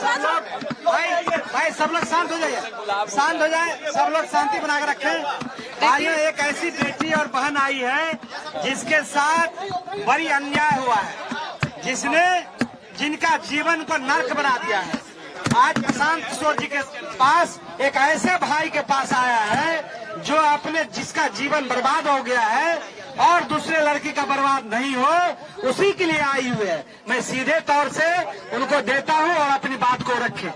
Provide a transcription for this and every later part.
भाई सब लोग शांत हो जाइए, शांत हो जाए, सब लोग शांति बनाकर रखें। आज एक ऐसी बेटी और बहन आई है जिसके साथ बड़ी अन्याय हुआ है, जिनका जीवन को नर्क बना दिया है। आज प्रशांत किशोर जी के पास एक ऐसे भाई के पास आया है जो जिसका जीवन बर्बाद हो गया है और दूसरे लड़की का बर्बाद नहीं हो, उसी के लिए आई हुई है। मैं सीधे तौर से उनको देता हूं और अपनी बात को रखें।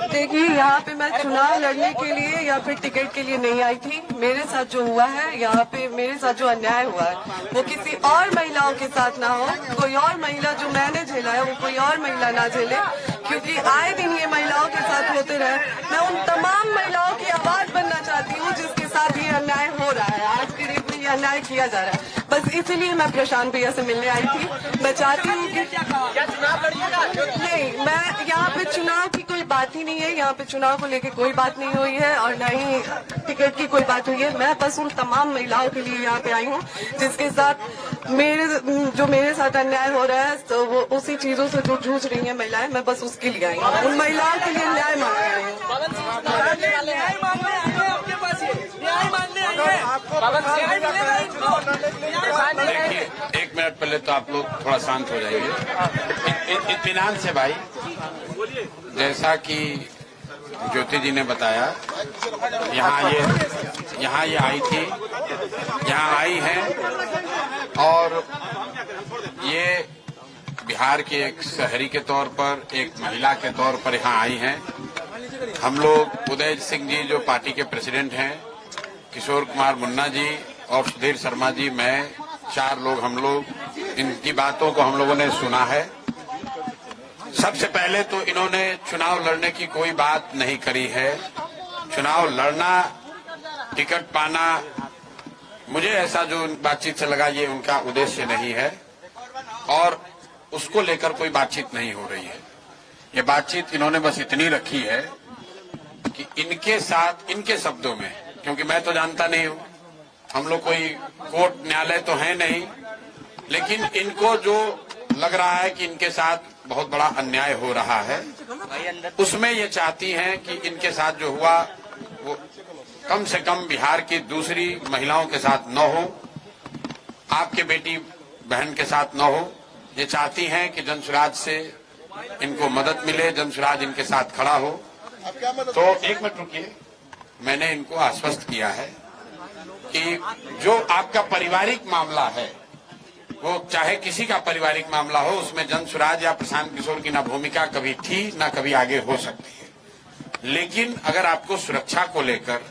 देखिए, यहाँ पे मैं चुनाव लड़ने के लिए या फिर टिकट के लिए नहीं आई थी। मेरे साथ जो हुआ है, यहाँ पे मेरे साथ जो अन्याय हुआ है, वो किसी और महिलाओं के साथ ना हो। कोई और महिला जो मैंने झेला है वो कोई और महिला ना झेले, क्योंकि आए दिन ये महिलाओं के साथ होते रहे। मैं उन तमाम महिलाओं की आवाज बनना चाहती हूँ जिसके साथ ये अन्याय हो रहा है, आज के डेट में ये अन्याय किया जा रहा है। बस इसीलिए मैं प्रशांत भैया से मिलने आई थी। मैं चाहती हूँ कि नहीं, मैं यहाँ पे चुनाव की कोई बात ही नहीं है, यहाँ पे चुनाव को लेके कोई बात नहीं हुई है और न ही टिकट की कोई बात हुई है। मैं बस उन तमाम महिलाओं के लिए यहाँ पे आई हूँ जिसके साथ मेरे साथ अन्याय हो रहा है, तो वो उसी चीजों से जो जूझ रही है महिलाएं, मैं बस उसके लिए आई हूँ। उन महिलाओं के लिए न्याय मांग रही हूँ। देखिए, एक मिनट पहले तो आप लोग थोड़ा शांत हो जाइए, इत्मीनान से भाई। जैसा कि ज्योति जी ने बताया, यहाँ ये आई थी, यहाँ आई है और ये बिहार के एक शहरी के तौर पर, एक महिला के तौर पर यहाँ आई हैं। हम लोग उदय सिंह जी जो पार्टी के प्रेसिडेंट हैं, किशोर कुमार मुन्ना जी और सुधीर शर्मा जी, मैं, 4 लोग, हम लोग इनकी बातों को हम लोगों ने सुना है। सबसे पहले तो इन्होंने चुनाव लड़ने की कोई बात नहीं करी है। चुनाव लड़ना, टिकट पाना, मुझे ऐसा जो बातचीत से लगा ये उनका उद्देश्य नहीं है और उसको लेकर कोई बातचीत नहीं हो रही है। ये बातचीत इन्होंने बस इतनी रखी है कि इनके साथ, इनके शब्दों में, क्योंकि मैं तो जानता नहीं हूं, हम लोग कोई कोर्ट न्यायालय तो है नहीं, लेकिन इनको जो लग रहा है कि इनके साथ बहुत बड़ा अन्याय हो रहा है, उसमें ये चाहती हैं कि इनके साथ जो हुआ वो कम से कम बिहार की दूसरी महिलाओं के साथ न हो, आपके बेटी बहन के साथ न हो। ये चाहती हैं कि जनसुराज से इनको मदद मिले, जनसुराज इनके साथ खड़ा हो। तो एक मिनट रुकिए, मैंने इनको आश्वस्त किया है कि जो आपका पारिवारिक मामला है, वो चाहे किसी का पारिवारिक मामला हो, उसमें जनसुराज या प्रशांत किशोर की ना भूमिका कभी थी ना कभी आगे हो सकती है। लेकिन अगर आपको सुरक्षा को लेकर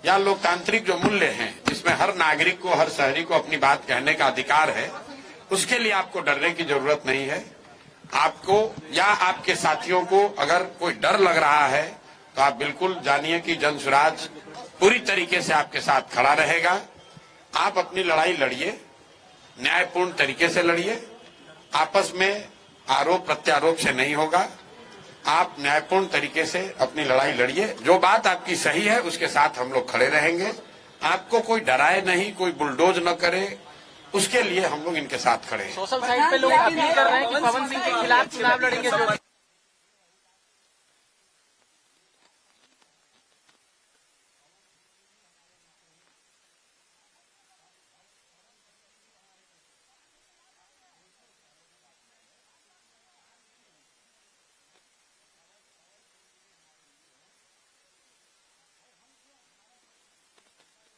या लोकतांत्रिक जो मूल्य हैं, जिसमें हर नागरिक को, हर शहरी को अपनी बात कहने का अधिकार है, उसके लिए आपको डरने की जरूरत नहीं है। आपको या आपके साथियों को अगर कोई डर लग रहा है तो आप बिल्कुल जानिए कि जनसुराज पूरी तरीके से आपके साथ खड़ा रहेगा। आप अपनी लड़ाई लड़िए, न्यायपूर्ण तरीके से लड़िए, आपस में आरोप प्रत्यारोप से नहीं होगा। आप न्यायपूर्ण तरीके से अपनी लड़ाई लड़िए, जो बात आपकी सही है उसके साथ हम लोग खड़े रहेंगे। आपको कोई डराए नहीं, कोई बुलडोज न करे, उसके लिए हम लोग इनके साथ खड़े हैं। सोशल साइट पे लोग अपील कर रहे हैं कि पवन सिंह के खिलाफ चुनाव लड़ेंगे। जो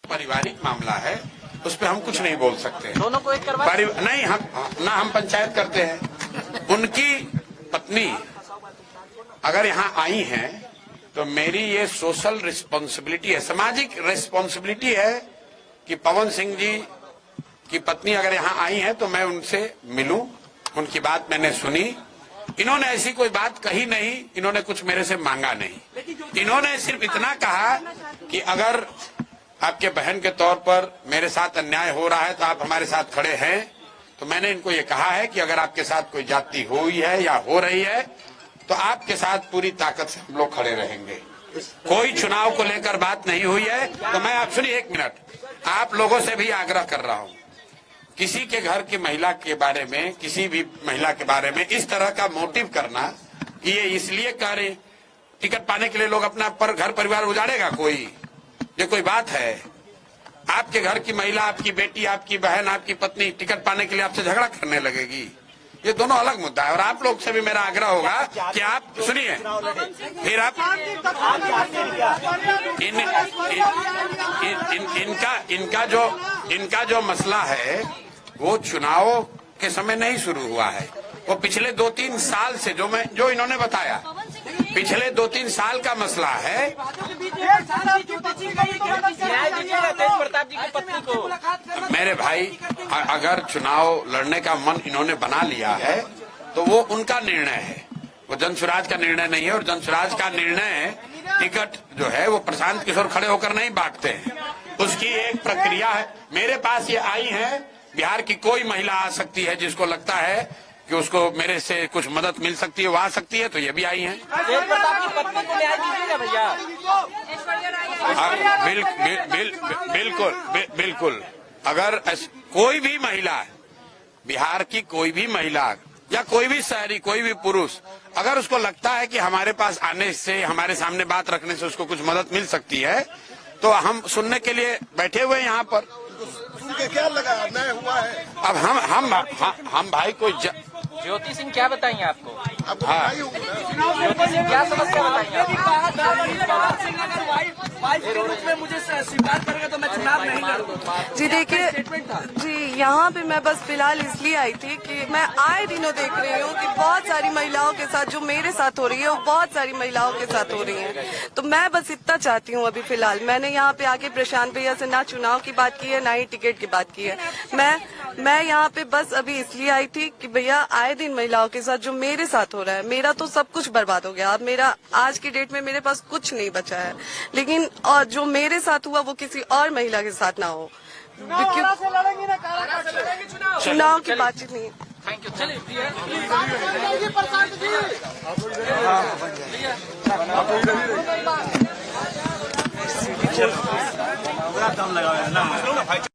पारिवारिक मामला है, उस पर हम कुछ नहीं बोल सकते। दोनों को एक करवा नहीं, हम पंचायत करते हैं। उनकी पत्नी अगर यहाँ आई हैं तो मेरी ये सोशल रिस्पॉन्सिबिलिटी है, सामाजिक रिस्पॉन्सिबिलिटी है कि पवन सिंह जी की पत्नी अगर यहाँ आई हैं तो मैं उनसे मिलूं। उनकी बात मैंने सुनी। इन्होंने ऐसी कोई बात कही नहीं, इन्होंने कुछ मेरे से मांगा नहीं। इन्होंने सिर्फ इतना कहा कि अगर आपके बहन के तौर पर मेरे साथ अन्याय हो रहा है तो आप हमारे साथ खड़े हैं। तो मैंने इनको ये कहा है कि अगर आपके साथ कोई जाति हुई है या हो रही है तो आपके साथ पूरी ताकत से हम लोग खड़े रहेंगे। कोई चुनाव को लेकर बात नहीं हुई है। तो मैं आप सुनिए एक मिनट, आप लोगों से भी आग्रह कर रहा हूं, किसी के घर की महिला के बारे में, किसी भी महिला के बारे में इस तरह का मोटिव करना कि ये इसलिए कह रहे टिकट पाने के लिए लोग अपना घर परिवार उजाड़ेगा कोई? ये कोई बात है? आपके घर की महिला, आपकी बेटी, आपकी बहन, आपकी पत्नी टिकट पाने के लिए आपसे झगड़ा करने लगेगी? ये दोनों अलग मुद्दा है। और आप लोग से भी मेरा आग्रह होगा कि आप सुनिए, फिर आप इनका जो मसला है वो चुनाव के समय नहीं शुरू हुआ है, वो पिछले 2-3 साल से जो इन्होंने बताया, पिछले 2-3 साल का मसला है। तेज प्रताप जी की पत्नी को मेरे भाई, अगर चुनाव लड़ने का मन इन्होंने बना लिया है तो वो उनका निर्णय है, वो जन स्वराज का निर्णय नहीं है। और जन स्वराज का निर्णय टिकट जो है वो प्रशांत किशोर खड़े होकर नहीं बांटते हैं, उसकी एक प्रक्रिया है। मेरे पास ये आई है, बिहार की कोई महिला आ सकती है जिसको लगता है कि उसको मेरे से कुछ मदद मिल सकती है, वो आ सकती है, तो ये भी आई हैं। तेज प्रताप की पत्नी को न्याय दीजिएगा भैया। बिल्कुल। अगर कोई भी महिला, बिहार की कोई भी महिला या कोई भी शहरी, कोई भी पुरुष, अगर उसको लगता है कि हमारे पास आने से, हमारे सामने बात रखने से उसको कुछ मदद मिल सकती है, तो हम सुनने के लिए बैठे हुए यहाँ पर। सुन के क्या लगा? अन्याय हुआ है। अब हम भाई को ज्योति सिंह क्या बताएंगे आपको? आपको हाँ। बताई होगी ना? ज्योति सिंह क्या समस्या बताएंगे? मुझे स्वीकार करेगा तो मैं चुनाव नहीं लड़ूंगा। जी देखिए जी, यहाँ पे मैं बस फिलहाल इसलिए आई थी कि मैं आए दिनों देख रही हूँ कि बहुत सारी महिलाओं के साथ जो मेरे साथ हो रही है वो बहुत सारी महिलाओं के साथ हो रही है। तो मैं बस इतना चाहती हूँ अभी फिलहाल, मैंने यहाँ पे आके प्रशांत भैया से ना चुनाव की बात की है, ना ही टिकट की बात की है। मैं यहाँ पे बस अभी इसलिए आई थी कि भैया आए दिन महिलाओं के साथ जो मेरे साथ हो रहा है, मेरा तो सब कुछ बर्बाद हो गया। अब मेरा आज की डेट में मेरे पास कुछ नहीं बचा है, लेकिन और जो मेरे साथ हुआ वो किसी और महिला के साथ ना हो। चुनाव की बातचीत नहीं है। Thank you. चलिए पूरा दम लगा हुआ है ना।